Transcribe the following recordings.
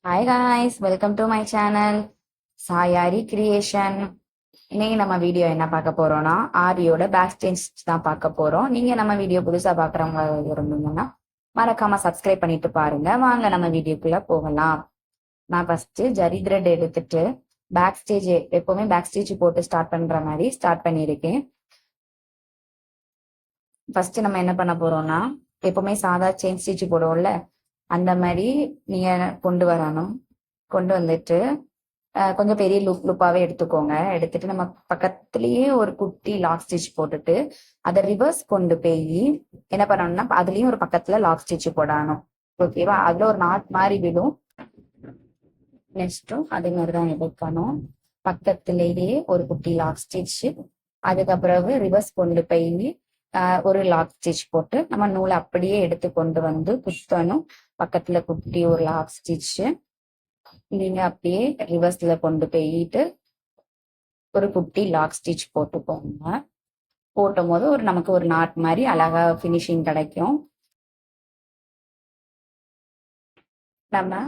Hi guys, welcome to my channel Shayari creation. இன்னைக்கு நம்ம video என்ன பார்க்க போறோம்னா ஆரியோட பேக் ஸ்டேஜ் தான் பார்க்க போறோம். நீங்க நம்ம வீடியோ புதுசா பார்க்குறவங்க இருந்தீங்கன்னா மறக்காம சப்ஸ்கிரைப் பண்ணிட்டு பாருங்க. வாங்க நம்ம வீடியோக்குள்ள போகலாம். நான் ஃபர்ஸ்ட் ஜரி த்ரெட் எடுத்துட்டு பேக் ஸ்டேஜ் எப்பவுமே பேக் ஸ்டேஜ் போட்டு ஸ்டார்ட் பண்ற மாதிரி ஸ்டார்ட் பண்ணியிருக்கேன். ஃபர்ஸ்ட் நம்ம என்ன பண்ண போறோம்னா எப்பவுமே சாதா செயின் ஸ்டிச் போடுவோம்ல, அந்த மாதிரி நீங்க கொண்டு வரணும். கொண்டு வந்துட்டு கொஞ்சம் பெரிய லுப்பாவே எடுத்துக்கோங்க. எடுத்துட்டு நம்ம பக்கத்துலயே ஒரு குட்டி லாக் ஸ்டிச் போட்டுட்டு அதை ரிவர்ஸ் கொண்டு போய் என்ன பண்ணணும்னா அதுலயும் ஒரு பக்கத்துல லாக் ஸ்டிச் போடணும். ஓகேவா? அதுல ஒரு நாட் மாதிரி விடும். நெக்ஸ்டும் அதே மாதிரிதான் எடுக்கணும். பக்கத்திலேயே ஒரு குட்டி லாக் ஸ்டிச், அதுக்கப்புறம் ரிவர்ஸ் கொண்டு போய் ஒரு லாக் ஸ்டிச் போட்டு நம்ம நூலை அப்படியே எடுத்து கொண்டு வந்து குத்தணும். பக்கத்துல குட்டி ஒரு லாக் ஸ்டிச் நீங்க அப்படியே ரிவர்ஸ்ல கொண்டு போயிட்டு ஒரு குட்டி லாக் ஸ்டிச் போட்டுக்கோங்க. போட்டும் போது நமக்கு ஒரு நாட் மாதிரி அழகா பினிஷிங் கிடைக்கும். நம்ம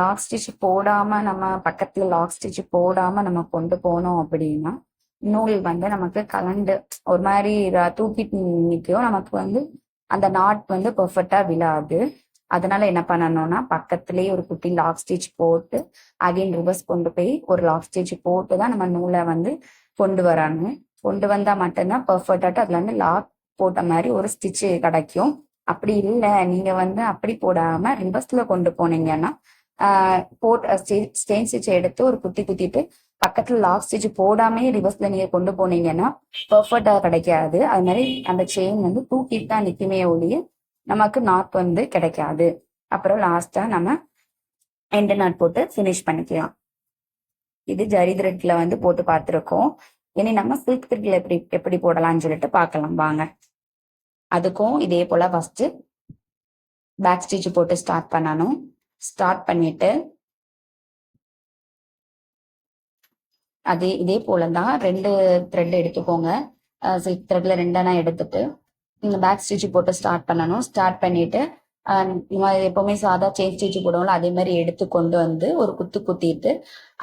லாக் ஸ்டிச் போடாம நம்ம பக்கத்துல லாக் ஸ்டிச் போடாம நம்ம கொண்டு போனோம் அப்படின்னா நூல் வந்து நமக்கு கலண்டு ஒரு மாதிரி தூக்கிட்டு நிற்கும். நமக்கு வந்து அந்த நாட் வந்து பெர்ஃபெக்டா விழாது. அதனால என்ன பண்ணணும்னா பக்கத்துலயே ஒரு குட்டி லாக் ஸ்டிச் போட்டு அகைன் ரிவர்ஸ் கொண்டு போய் ஒரு லாக் ஸ்டிச் போட்டு தான் நம்ம நூலை வந்து கொண்டு வரணும். கொண்டு வந்தா மட்டும்தான் பெர்ஃபெக்டாட்டு அதுல வந்து லாக் போட்ட மாதிரி ஒரு ஸ்டிச் கிடைக்கும். அப்படி இல்லை, நீங்க வந்து அப்படி போடாம ரிவர்ஸ்ல கொண்டு போனீங்கன்னா ஸ்டெயின் ஸ்டிச் எடுத்து ஒரு குத்தி குத்திட்டு பக்கத்துல லாக் ஸ்டிச் போடாமே ரிவர்ஸ்ல நீங்க கொண்டு போனீங்கன்னா பெர்ஃபெக்டா கிடைக்காது. அது மாதிரி அந்த செயின் வந்து தூக்கிட்டு தான் நிக்குமே ஒழிய நமக்கு நாட் வந்து கிடைக்காது. அப்புறம் லாஸ்டா நம்ம எண்டு நாட் போட்டு ஃபினிஷ் பண்ணிக்கலாம். இது ஜரி த்ரெட்ல வந்து போட்டு பார்த்துருக்கோம். இனி நம்ம சில்க் த்ரெட்ல எப்படி போடலாம்னு சொல்லிட்டு பார்க்கலாம் வாங்க. அதுக்கும் இதே போல ஃபர்ஸ்ட் பேக் ஸ்டிச் போட்டு ஸ்டார்ட் பண்ணணும். ஸ்டார்ட் பண்ணிட்டு இதே போலதான் 2 த்ரெட் எடுத்துக்கோங்க. சில்க் த்ரெட்ல 2 எடுத்துட்டு நீங்க பேக் ஸ்டிச் போட்டு ஸ்டார்ட் பண்ணணும். ஸ்டார்ட் பண்ணிட்டு எப்பவுமே சாதா செயின் ஸ்டிச் போடுவோம்ல, அதே மாதிரி எடுத்து கொண்டு வந்து ஒரு குத்து குத்திட்டு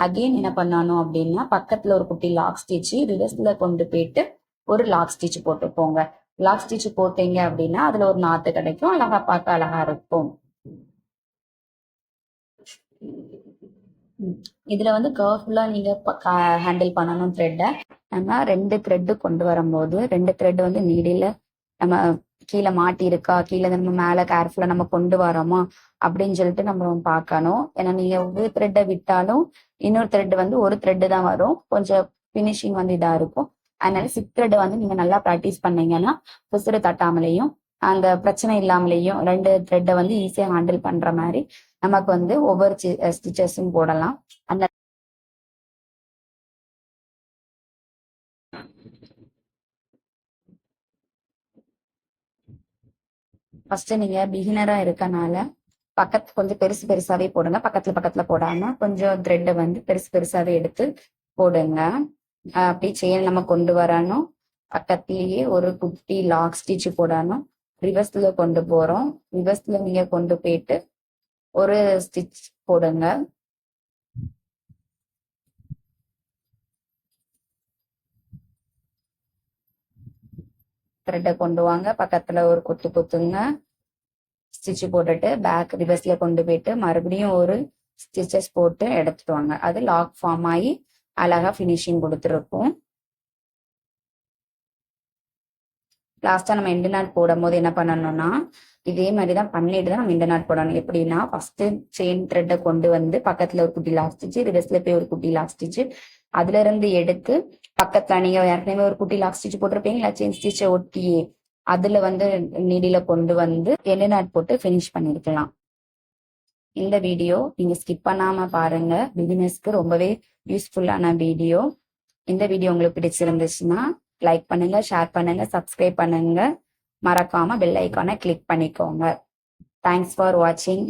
அகைன் என்ன பண்ணணும் அப்படின்னா பக்கத்துல ஒரு குட்டி லாக் ஸ்டிச் ரிவர்ஸ்ல கொண்டு போயிட்டு ஒரு லாக் ஸ்டிச் போட்டு போங்க. லாக் ஸ்டிச் போட்டீங்க அப்படின்னா அதுல ஒரு நாத்து கிடைக்கும், அழகா பார்க்க அழகா இருக்கும். இதுல வந்து கேர்ஃபுல்லா நீங்க ஹேண்டில் பண்ணணும் த்ரெட்டை. நம்ம 2 த்ரெட்டு கொண்டு வரும்போது 2 த்ரெட் வந்து நீடில நம்ம கீழே மாட்டி இருக்கா, கீழே நம்ம மேல கேர்ஃபுல்லா நம்ம கொண்டு வரோமா அப்படின்னு சொல்லிட்டு நம்ம பார்க்கணும். ஏன்னா நீங்க ஒரு த்ரெட்டை விட்டாலும் இன்னொரு த்ரெட் வந்து ஒரு த்ரெட்டு தான் வரும், கொஞ்சம் பினிஷிங் வந்து இதா இருக்கும். அதனால 6 த்ரெட் வந்து நீங்க நல்லா ப்ராக்டிஸ் பண்ணீங்கன்னா பிசுறு தட்டாமலையும் அந்த பிரச்சனை இல்லாமலேயும் 2 த்ரெட்டை வந்து ஈஸியா ஹேண்டில் பண்ற மாதிரி நமக்கு வந்து ஒவ்வொரு ஸ்டிச்சஸும் போடலாம். அந்த ஃபர்ஸ்ட் நீங்க பிகினரா இருக்கனால கொஞ்சம் பெருசு பெருசாவே போடுங்க. பக்கத்துல போடாம கொஞ்சம் த்ரெட்டை வந்து பெருசு பெருசாவே எடுத்து போடுங்க. அப்படி செயின் நம்ம கொண்டு வரணும். பக்கத்துலயே ஒரு குட்டி லாக் ஸ்டிச் போடணும். ரிவர்ஸ்ல கொண்டு போறோம். ரிவர்ஸ்ல நீங்க கொண்டு போயிட்டு ஒரு ஸ்டிச் போடுங்க. த்ரெட்டை கொண்டு வாங்க, பக்கத்துல ஒரு குத்து குத்துங்க. ஸ்டிச் போட்டுட்டு பேக் ரிவர்ஸ்ல கொண்டு போயிட்டு மறுபடியும் ஒரு ஸ்டிச்சஸ் போட்டு எடுத்துட்டு வாங்க. அது லாக் ஃபார்ம் ஆகி அழகா பினிஷிங் கொடுத்துருக்கும். லாஸ்டா நம்ம எண்டு நாட் போடும் போது என்ன பண்ணணும்னா இதே மாதிரிதான் பண்ணிட்டு தான் நம்ம எண்டு நாட் போடணும். எப்படின்னா ஃபர்ஸ்ட் செயின் த்ரெட்டை கொண்டு வந்து பக்கத்துல ஒரு குட்டி லாக் ஸ்டிச், ரிவர்ஸ்ல போய் ஒரு குட்டி லாக் ஸ்டிச், அதுல இருந்து எடுத்து பக்கத்துல நீங்க ஏற்கனவே ஒரு குட்டி லாக் ஸ்டிச் போட்டிருப்பீங்களா செயின் ஸ்டிச்சை ஒட்டியே, அதுல வந்து நீடில கொண்டு வந்து எண்டு நாட் போட்டு ஃபினிஷ் பண்ணிருக்கலாம். இந்த வீடியோ நீங்க ஸ்கிப் பண்ணாம பாருங்க, பிகினர்ஸ்க்கு ரொம்பவே யூஸ்ஃபுல்லான வீடியோ. இந்த வீடியோ உங்களுக்கு பிடிச்சிருந்துச்சுன்னா லைக் பண்ணுங்க, ஷேர் பண்ணுங்க, சப்ஸ்கிரைப் பண்ணுங்க. மறக்காம பெல் ஐக்கானை கிளிக் பண்ணிக்கோங்க. தேங்க்ஸ் ஃபார் வாட்சிங்.